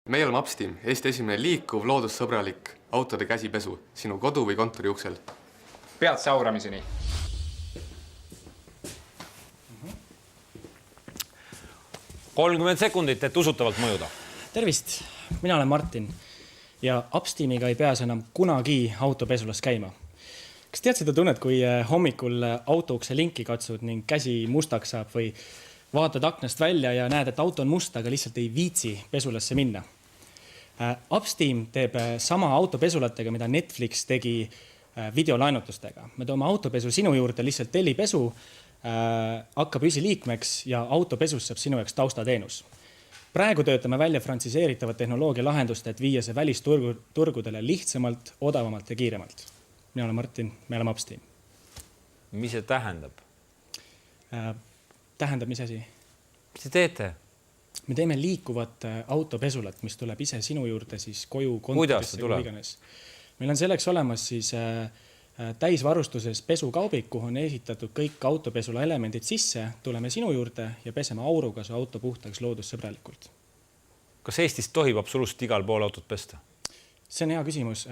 Meie oleme Upsteam, Eesti esimene liikuv, loodussõbralik autode käsipesu sinu kodu või kontori uksel. Peatse auramiseni. – 30 sekundit, et usutavalt mõjuda. Tervist, mina olen Martin ja Upsteamiga ei peas enam kunagi autopesulas käima. Kas tead seda tunnet, kui hommikul autoukse linki katsud ning käsi mustaks saab või vaatad aknast välja ja näed, et auto on must, aga lihtsalt ei viitsi pesulasse minna? Upsteam teeb sama autopesulatega, mida Netflix tegi videolainutustega. Me toome autopesu sinu juurde, lihtsalt tellipesu hakkab üsiliikmeks ja autopesus saab sinu jaoks taustateenus. Praegu töötame välja frantsiseeritavat tehnoloogia lahendust, et viia see välisturgudele lihtsamalt, odavamalt ja kiiremalt. Mina olen Martin, me oleme Upsteam. Mis see tähendab? Tähendab, mis asi? Mis te teete? Me teeme liikuvat autopesulat, mis tuleb ise sinu juurde siis koju kontorisse. Kuidas see tuleb? Meil on selleks olemas siis täisvarustuses pesukaubik, kuhu on esitatud kõik autopesula elemendid sisse. Tuleme sinu juurde ja peseme auruga su auto puhtaks loodussõbralikult. Kas Eestis tohib absoluutselt igal pool autot pesta? See on hea küsimus.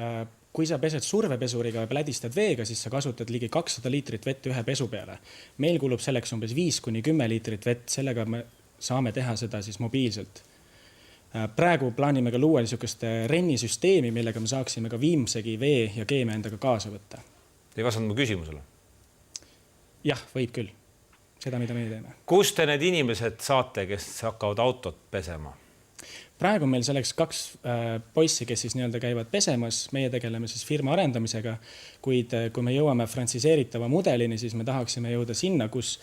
Kui sa pesed survepesuriga ja plädistad veega, siis sa kasutad ligi 200 liitrit vett ühe pesu peale. Meil kulub selleks umbes 5–10 liitrit vett, sellega me saame teha seda siis mobiilselt. Praegu plaanime ka luua niisugust rennisüsteemi, millega me saaksime ka viimsegi vee ja keeme endaga kaasa võtta. Te ei vastanud mu küsimusele? Jah, võib küll. Seda, mida me teeme. Kus te need inimesed saate, kes hakkavad autot pesema? Praegu meil selleks 2 poissi, kes siis nii-öelda käivad pesemas. Meie tegeleme siis firma arendamisega, kuid kui me jõuame frantsiseeritava mudelini, siis me tahaksime jõuda sinna, kus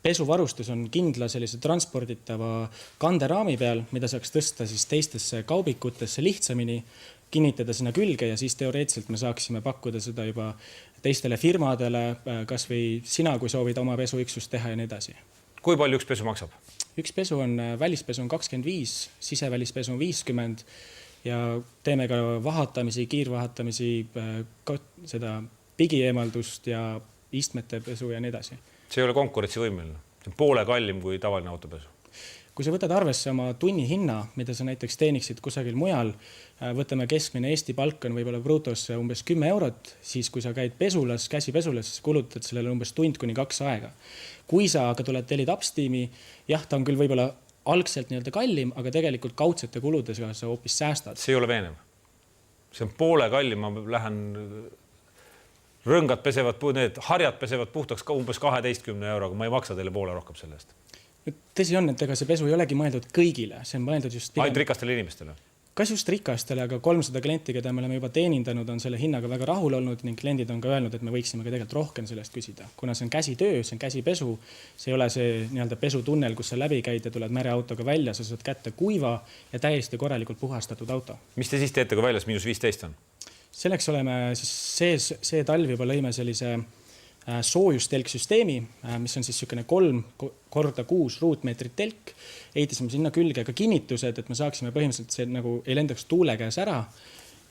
pesuvarustus on kindla sellise transporditava kanderaami peal, mida saaks tõsta siis teistesse kaubikutesse lihtsamini, kinnitada sinna külge ja siis teoreetiliselt me saaksime pakkuda seda juba teistele firmadele, kas või sina, kui soovid oma pesuüksust teha ja nii edasi. Kui palju üks pesu maksab? Üks pesu on, välispesu on 25, sisevälispesu on 50 ja teeme ka vahatamisi, kiirvahatamisi, seda pigieemaldust ja istmete pesu ja nii edasi. See ei ole konkurentsivõimeline. See on poole kallim kui tavaline autopesu. Kui sa võtad arvesse oma tunni hinna, mida sa näiteks teeniksid kusagil mujal, võtame keskmine Eesti palk on võib-olla brutos umbes 10 eurot, siis kui sa käid pesulas, käsipesulas, siis kulutad sellele umbes 1–2 aega. Kui sa aga tuled tellid Upsteami, jah, ta on küll võib-olla algselt nii-öelda kallim, aga tegelikult kaudsete kuludesega sa hoopis säästad. See ei ole veenev. See on poole kallim, ma lähen rõngad pesevad, need harjad pesevad puhtaks ka umbes 12 euroga, ma ei maksa teile poole rohkem selle eest. Tõsi on, et ega see pesu ei olegi mõeldud kõigile, see on mõeldud just ainult rikastele inimestele. Kas just rikastele, aga 300 klienti, keda me oleme juba teenindanud, on selle hinnaga väga rahul olnud ning kliendid on ka öelnud, et me võiksime ka tegelikult rohkem sellest küsida. Kuna see on käsitöö, see on käsipesu, see ei ole see nii-öelda pesutunnel, kus sa läbi käid ja tuled märeautoga välja, sa saad kätte kuiva ja täiesti korralikult puhastatud auto. Mis te siis teete, kui väljas -15 on? Selleks oleme siis see talv juba lõime sellise soojustelksüsteemi, mis on siis niisugune 3x6 ruutmeetrit telk. Ehitasime sinna külge ka kinnitused, et me saaksime põhimõtteliselt see nagu ei lendaks tuule käes ära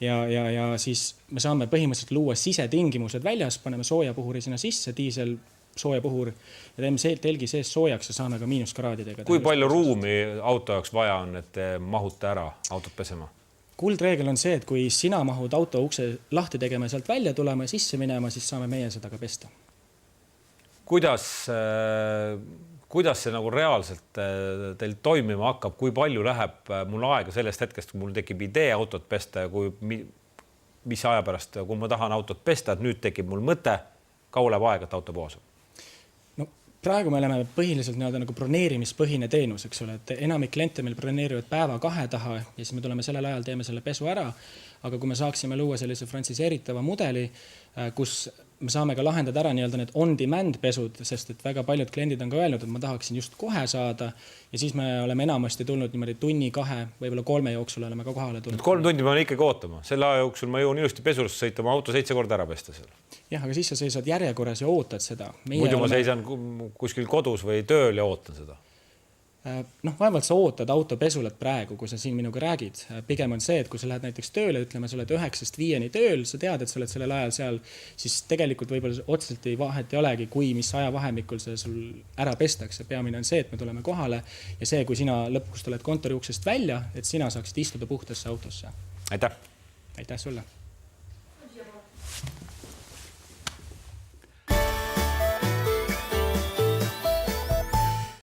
ja siis me saame põhimõtteliselt luua sisetingimused väljas, paneme soojapuhuri sinna sisse, diisel soojapuhur ja teeme see telgi sees soojaks ja saame ka miinuskraadidega. Kui palju ruumi auto jaoks vaja on, et te mahute ära autot pesema? Kuldreegel on see, et kui sina mahud auto ukse lahti tegema ja sealt välja tulema ja sisse minema, siis saame meie seda ka pesta. Kuidas see nagu reaalselt teil toimima hakkab, kui palju läheb mul aega sellest hetkest, kui mul tekib idee autot pesta ja mis aja pärast, kui ma tahan autot pesta, et nüüd tekib mul mõte, kaua läheb aega, et auto puhas on? No, praegu me oleme põhiliselt nagu broneerimispõhine teenus, eks ole, et enamik kliente meil broneerivad päeva 2 taha ja siis me tuleme sellel ajal, teeme selle pesu ära, aga kui me saaksime luua sellise frantsiseeritava mudeli, kus me saame ka lahendada ära nii-öelda need on-demand pesud, sest et väga paljud kliendid on ka öelnud, et ma tahaksin just kohe saada ja siis me oleme enamasti tulnud niimoodi tunni, 2, võib-olla 3 jooksul oleme ka kohale tulnud. 3 tundi ma olen ikkagi ootama. Selle aja jooksul ma jõuan ilusti pesurust sõita, ma auto 7 korda ära pesta seal. Jah, aga siis sa seisad järjekorras ja ootad seda. Muidu ma seisan kuskil kodus või tööl ja ootan seda. vaevalt sa ootad autopesulat praegu, kui sa siin minuga räägid. Pigem on see, et kui sa lähed näiteks tööle, ütleme, sa oled 9-5 tööl, sa tead, et sa oled sellel ajal seal, siis tegelikult võib-olla otseselt vahet ei olegi, kui mis ajavahemikul see sul ära pestakse. Peamine on see, et me tuleme kohale ja see, kui sina lõpuks tuled kontori uksest välja, et sina saaksid istuda puhtasse autosse. Aitäh! Aitäh sulle!